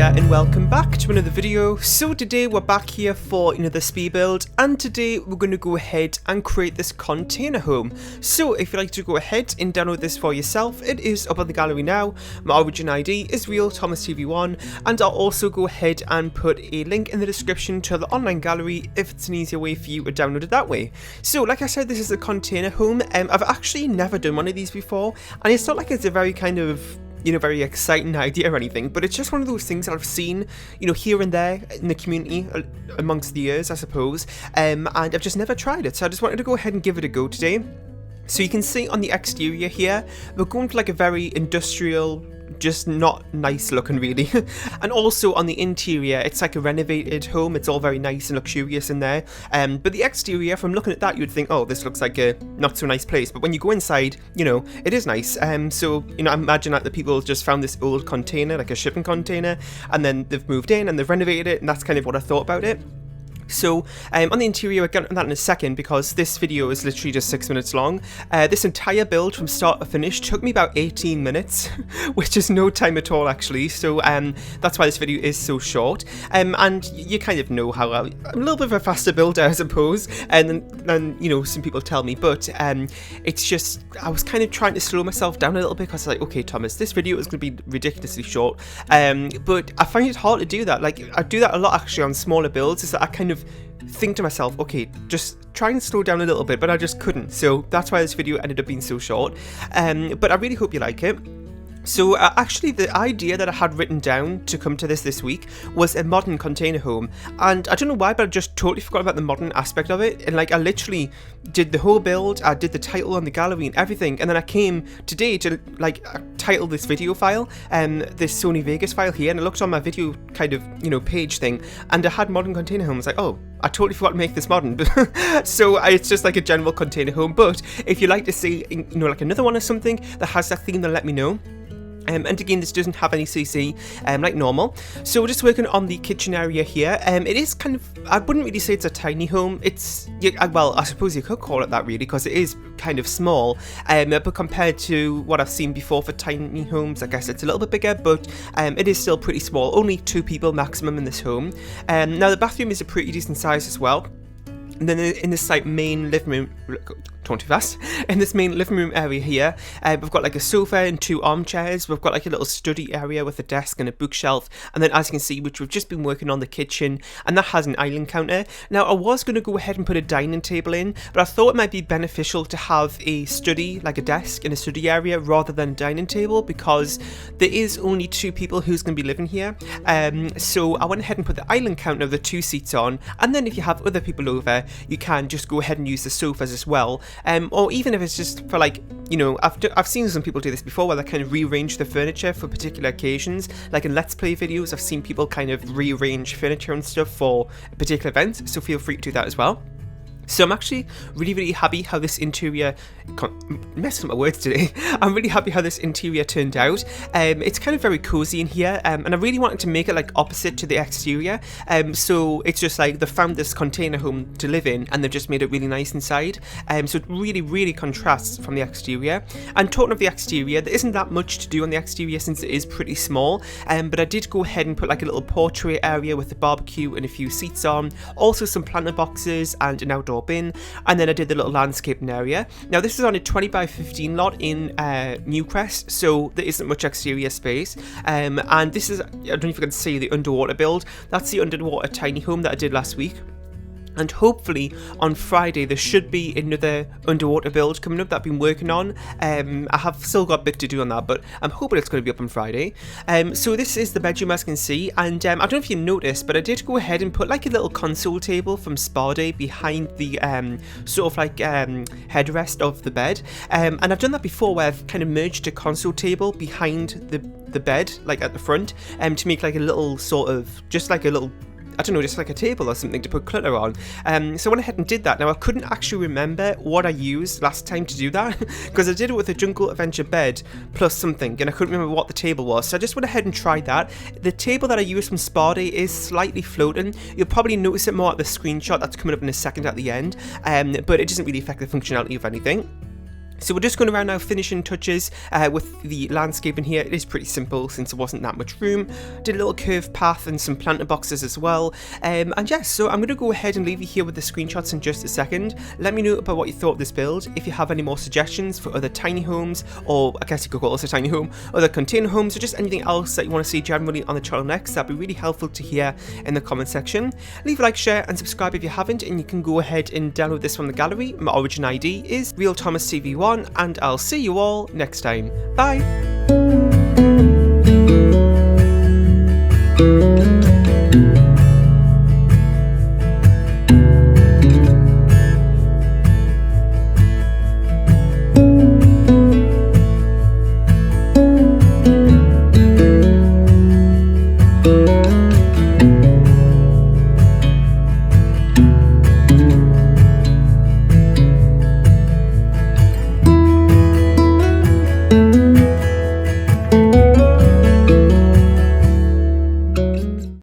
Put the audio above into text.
here and welcome back to another video. So today we're back here for another speed build, and today we're going to go ahead and create this container home. So if you'd like to go ahead and download this for yourself, it is up on the gallery now. My origin ID is RealThomasTV1, and I'll also go ahead and put a link in the description to the online gallery if it's an easier way for you to download it that way. So like I said, this is a container home. I've actually never done one of these before, and it's not like it's a very kind of very exciting idea or anything, but it's just one of those things that I've seen, here and there in the community amongst the years, I suppose, and I've just never tried it, so I just wanted to go ahead and give it a go today. So you can see on the exterior here, we're going for like a very industrial, just not nice looking really. And also on the interior, it's like a renovated home. It's all very nice and luxurious in there, but the exterior, from looking at that, you'd think, oh, this looks like a not so nice place, but when you go inside, it is nice. So I imagine that the people just found this old container, like a shipping container, and then they've moved in and they've renovated it, and that's kind of what I thought about it. So on the interior, I'll get to that in a second because this video is literally just 6 minutes long. This entire build from start to finish took me about 18 minutes, which is no time at all actually, so that's why this video is so short. And you kind of know how I'm a little bit of a faster builder, I suppose, than some people tell me, but it's just, I was kind of trying to slow myself down a little bit because I was like, okay Thomas, this video is going to be ridiculously short, but I find it hard to do that. Like, I do that a lot actually on smaller builds, is that I kind of think to myself, okay, just try and slow down a little bit, but I just couldn't, so that's why this video ended up being so short. But I really hope you like it. So actually the idea that I had written down to come to this week was a modern container home, and I don't know why, but I just totally forgot about the modern aspect of it, and like I literally did the whole build, I did the title on the gallery and everything, and then I came today to like title this video file, this Sony Vegas file here, and I looked on my video kind of page thing, and I had modern container home. I was like, oh, I totally forgot to make this modern. So it's just like a general container home, but if you'd like to see like another one or something that has that theme, then let me know. And again, this doesn't have any CC like normal. So we're just working on the kitchen area here. It is kind of, I wouldn't really say it's a tiny home. It's, well, I suppose you could call it that really, because it is kind of small. But compared to what I've seen before for tiny homes, I guess it's a little bit bigger, but it is still pretty small. Only 2 people maximum in this home. Now the bathroom is a pretty decent size as well. And then in this like main living room, don't too fast. In this main living room area here, we've got like a sofa and 2 armchairs. We've got like a little study area with a desk and a bookshelf. And then as you can see, which we've just been working on the kitchen, and that has an island counter. Now I was going to go ahead and put a dining table in, but I thought it might be beneficial to have a study, like a desk in a study area, rather than a dining table, because there is only 2 people who's going to be living here. So I went ahead and put the island counter with the 2 seats on, and then if you have other people over, you can just go ahead and use the sofas as well. Or even if it's just for like, I've seen some people do this before where they kind of rearrange the furniture for particular occasions. Like in Let's Play videos, I've seen people kind of rearrange furniture and stuff for a particular event, so feel free to do that as well. So I'm actually really happy how this interior, messing up my words today, I'm really happy how this interior turned out. It's kind of very cozy in here, and I really wanted to make it like opposite to the exterior, so it's just like they found this container home to live in and they've just made it really nice inside, so it really contrasts from the exterior. And talking of the exterior, there isn't that much to do on the exterior since it is pretty small, but I did go ahead and put like a little portrait area with the barbecue and a few seats on, also some planter boxes and an outdoor bin, and then I did the little landscaping area. Now this is on a 20 by 15 lot in Newcrest, so there isn't much exterior space, and this is, I don't know if you can see the underwater build. That's the underwater tiny home that I did last week. And hopefully on Friday there should be another underwater build coming up that I've been working on. I have still got a bit to do on that, but I'm hoping it's going to be up on Friday. So this is the bedroom, as you can see, and I don't know if you noticed, but I did go ahead and put like a little console table from Spa Day behind the sort of like headrest of the bed, and I've done that before where I've kind of merged a console table behind the bed, like at the front, to make like a little sort of, just like a little, I don't know, just like a table or something to put clutter on. So I went ahead and did that. Now I couldn't actually remember what I used last time to do that because I did it with a Jungle Adventure bed plus something, and I couldn't remember what the table was. So I just went ahead and tried that. The table that I used from Spa Day is slightly floating. You'll probably notice it more at the screenshot that's coming up in a second at the end, but it doesn't really affect the functionality of anything. So we're just going around now finishing touches with the landscaping here. It is pretty simple since there wasn't that much room. Did a little curved path and some planter boxes as well. And yes, so I'm going to go ahead and leave you here with the screenshots in just a second. Let me know about what you thought of this build. If you have any more suggestions for other tiny homes, or I guess you could call this a tiny home, other container homes, or just anything else that you want to see generally on the channel next, that'd be really helpful to hear in the comment section. Leave a like, share, and subscribe if you haven't, and you can go ahead and download this from the gallery. My origin ID is RealThomasTV1. And I'll see you all next time. Bye!